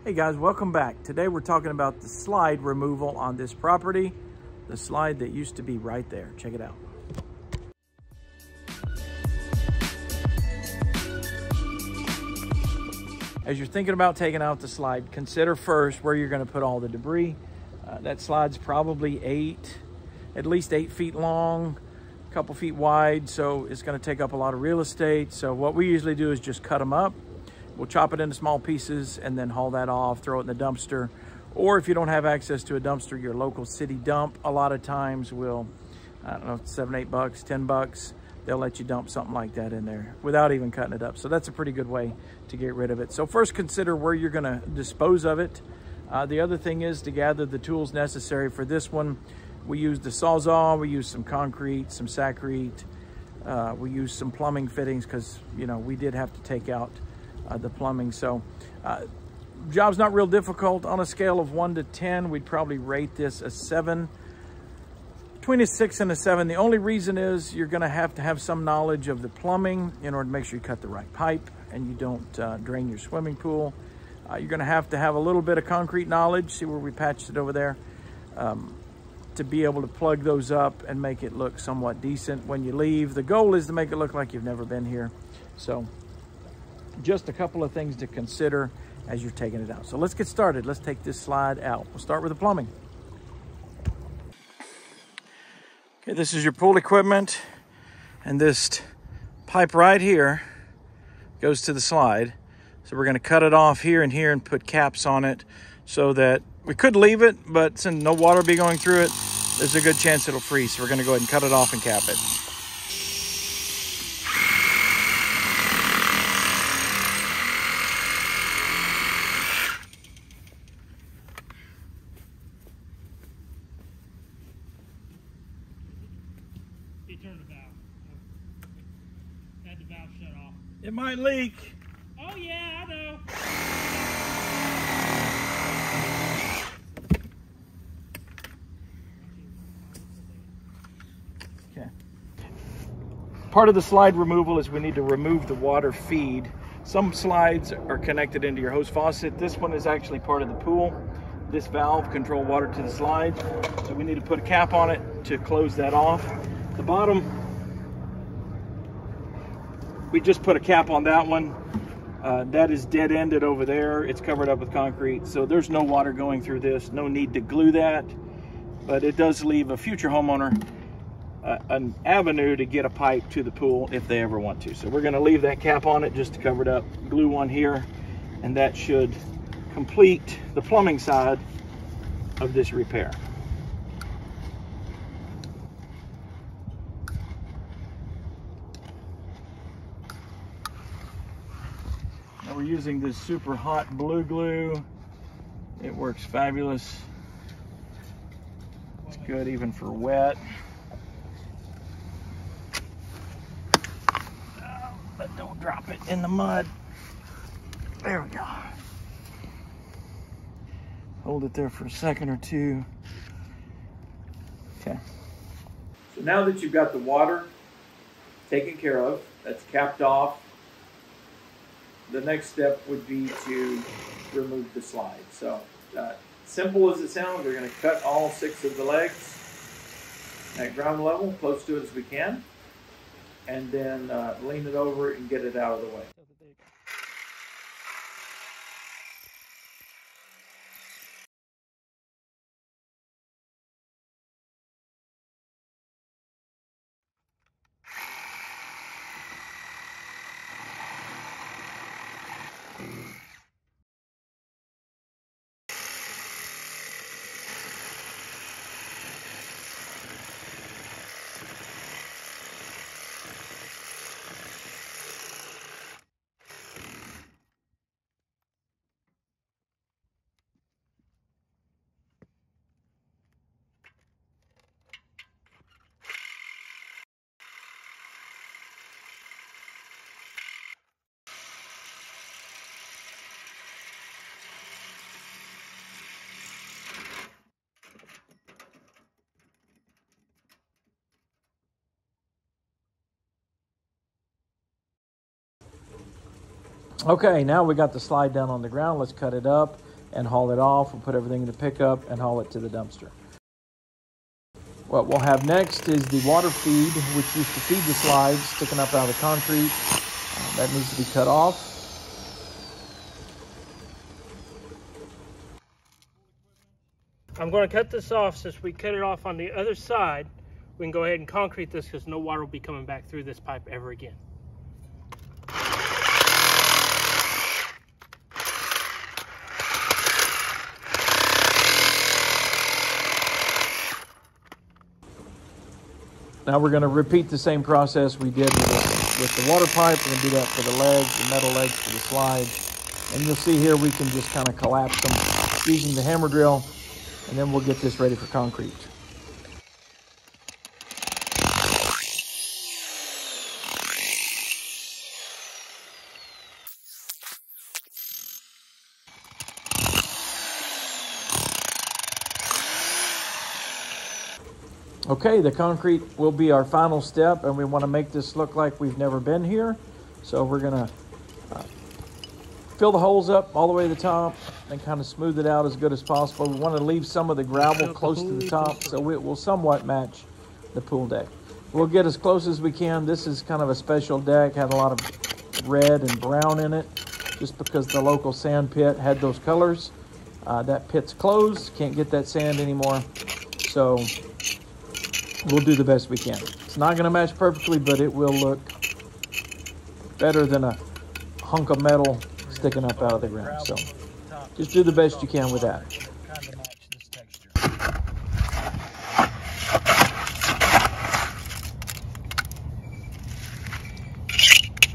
Hey guys, welcome back. Today we're talking about the slide removal on this property. The slide that used to be right there. Check it out. As you're thinking about taking out the slide, consider first where you're going to put all the debris. That slide's probably at least 8 feet long, a couple feet wide, so it's going to take up a lot of real estate. So what we usually do is just cut them up. We'll chop it into small pieces and then haul that off, throw it in the dumpster. Or if you don't have access to a dumpster, your local city dump a lot of times will, I don't know, $7, $8, $10. They'll let you dump something like that in there without even cutting it up. So that's a pretty good way to get rid of it. So first consider where you're gonna dispose of it. The other thing is to gather the tools necessary for this one. We used the Sawzall, we used some concrete, some Sakrete. We used some plumbing fittings because, you know, we did have to take out the plumbing. So job's not real difficult. On a scale of 1 to 10, we'd probably rate this a 7. Between a 6 and a 7. The only reason is you're going to have some knowledge of the plumbing in order to make sure you cut the right pipe and you don't drain your swimming pool. You're going to have a little bit of concrete knowledge. See where we patched it over there, to be able to plug those up and make it look somewhat decent when you leave. The goal is to make it look like you've never been here. So just a couple of things to consider as you're taking it out. So let's get started. Let's take this slide out. We'll start with the plumbing. Okay, this is your pool equipment, and this pipe right here goes to the slide. So we're going to cut it off here and here and put caps on it so that we could leave it, but since no water will be going through it, there's a good chance it'll freeze. So we're going to go ahead and cut it off and cap it. He turned the valve. Had the valve shut off. It might leak. Oh yeah, I know. Okay. Part of the slide removal is we need to remove the water feed. Some slides are connected into your hose faucet. This one is actually part of the pool. This valve controls water to the slide. So we need to put a cap on it to close that off. The bottom, we just put a cap on that one. That is dead-ended over there. It's covered up with concrete, so there's no water going through this. No need to glue that, but it does leave a future homeowner an avenue to get a pipe to the pool if they ever want to. So we're going to leave that cap on it just to cover it up. Glue one here, and that should complete the plumbing side of this repair. Now we're using this super hot blue glue. It works fabulous. It's good even for wet. But don't drop it in the mud. There we go. Hold it there for a second or two. Okay. So now that you've got the water taken care of, that's capped off, the next step would be to remove the slide. So simple as it sounds, we're going to cut all 6 of the legs at ground level, close to it as we can, and then lean it over and get it out of the way. Okay, now we got the slide down on the ground. Let's cut it up. and haul it off. We'll put everything in the pickup and haul it to the dumpster. What we'll have next is the water feed, which used to feed the slides sticking up out of the concrete. That needs to be cut off. I'm going to cut this off. Since we cut it off on the other side, we can go ahead and concrete this because no water will be coming back through this pipe ever again. Now we're going to repeat the same process we did with the water pipe. We're going to do that for the legs, the metal legs for the slides. And you'll see here we can just kind of collapse them using the hammer drill, and then we'll get this ready for concrete. Okay, the concrete will be our final step, and we want to make this look like we've never been here. So we're going to fill the holes up all the way to the top and kind of smooth it out as good as possible. We want to leave some of the gravel close to the top so it will somewhat match the pool deck. We'll get as close as we can. This is kind of a special deck, had a lot of red and brown in it, just because the local sand pit had those colors. That pit's closed, can't get that sand anymore. So we'll do the best we can. It's not going to match perfectly, but it will look better than a hunk of metal sticking up out of the ground. So just do the best you can with that.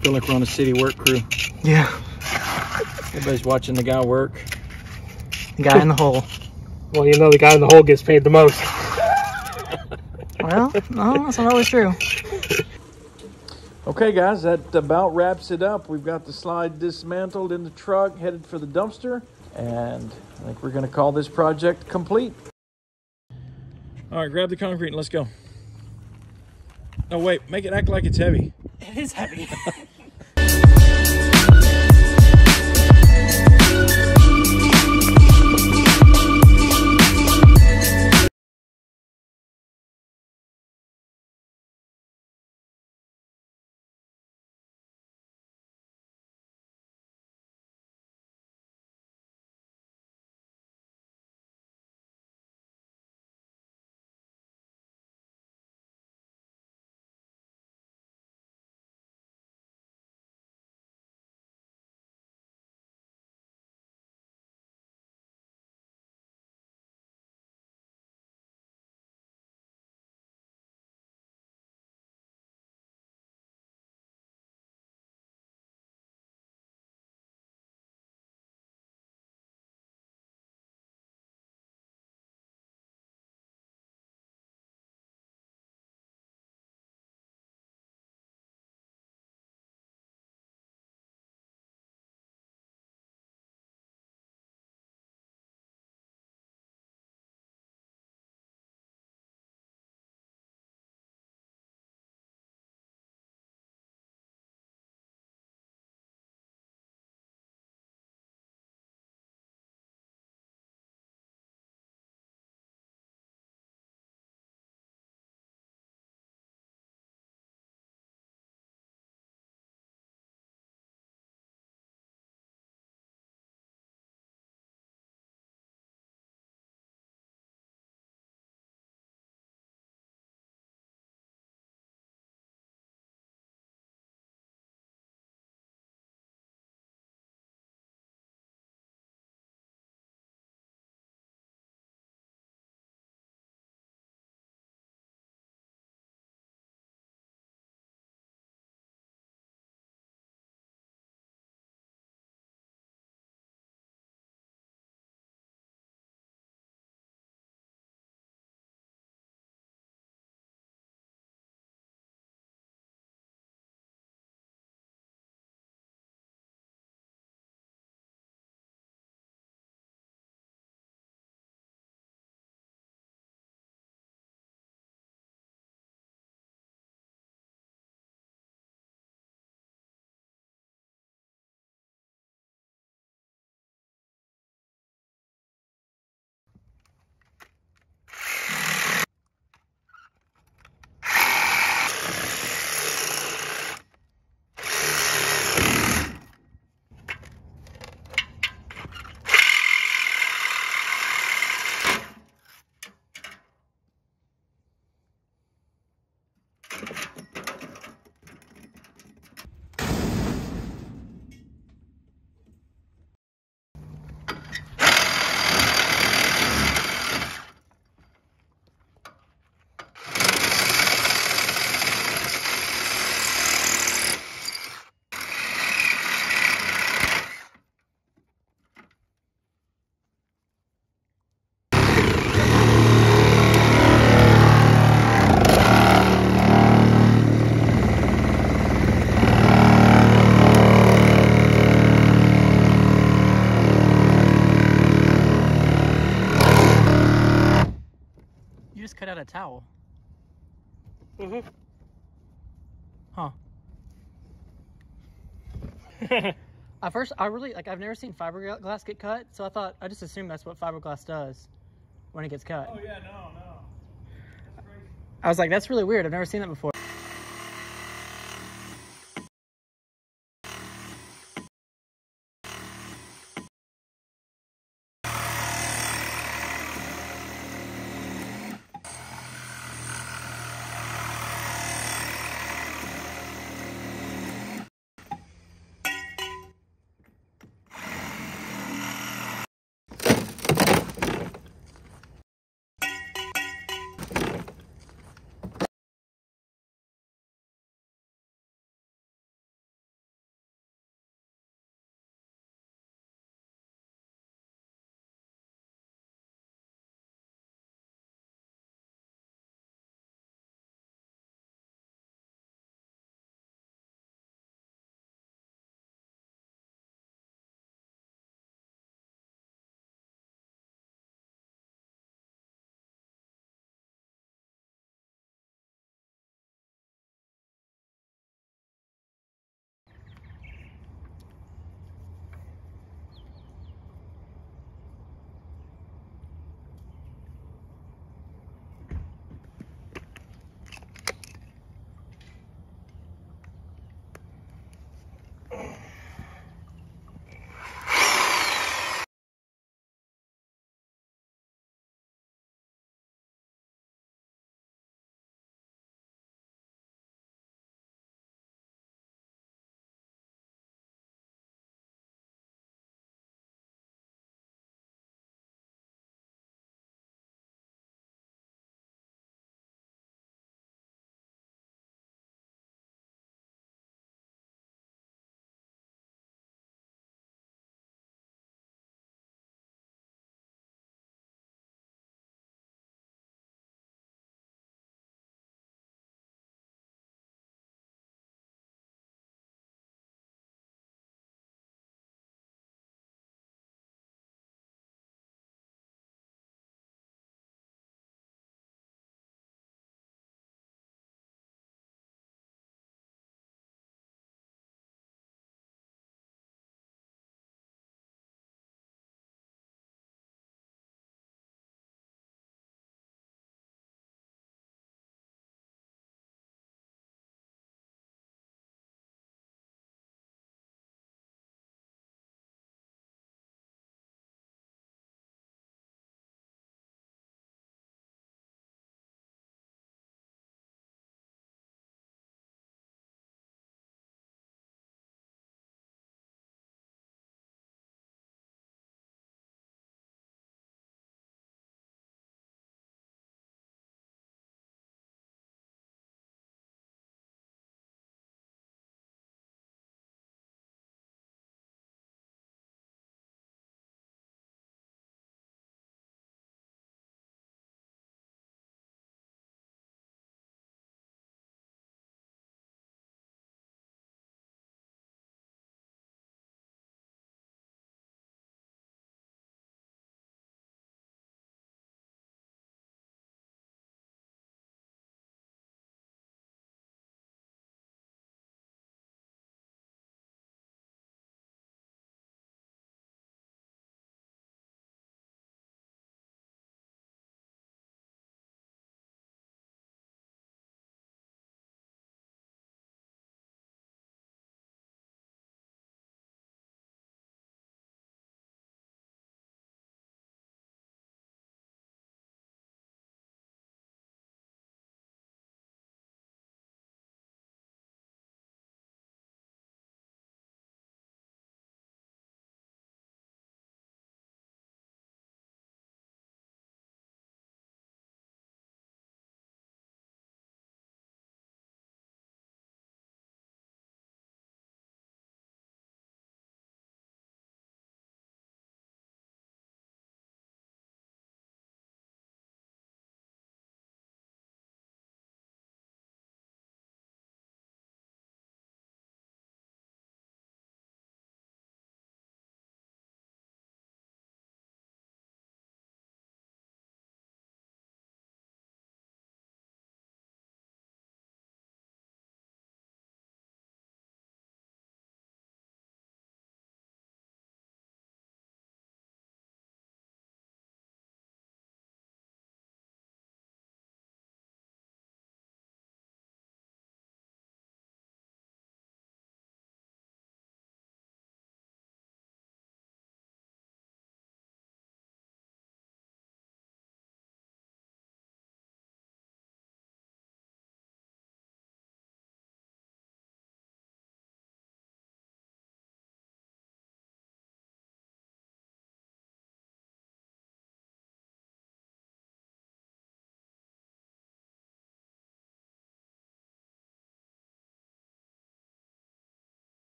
Feel like we're on a city work crew. Yeah. Everybody's watching the guy work. The guy in the hole. Well, you know the guy in the hole gets paid the most. Well, no, that's not always true. Okay, guys, that about wraps it up. We've got the slide dismantled in the truck, headed for the dumpster, and I think we're going to call this project complete. All right, grab the concrete and let's go. Oh, wait, make it act like it's heavy. It is heavy. cut out a towel. Mm-hmm. Huh. At first, I've never seen fiberglass get cut, so I just assumed that's what fiberglass does when it gets cut. Oh yeah, no. That's crazy. I was like, that's really weird. I've never seen that before.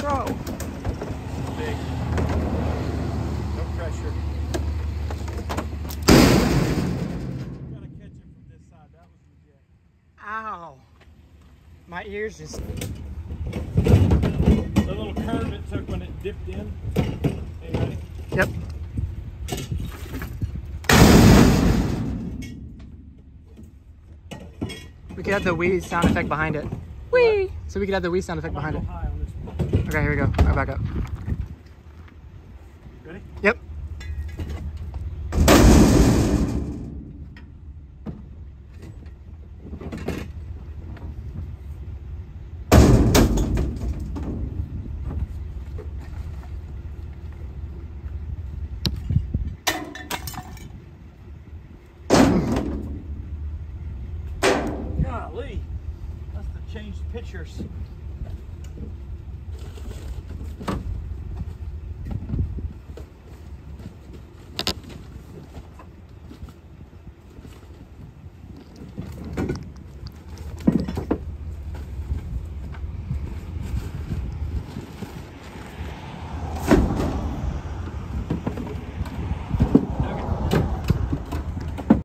throw. Big. No pressure. Gotta catch it from this side. That was legit. Ow. My ears just... The little curve it took when it dipped in. Hey, ready? Yep. We could have the wee sound effect behind it. Wee! So we could have the wee sound effect behind it. High on this one. Okay, here we go. Right back up. Ready? Yep. Golly, must have changed pictures.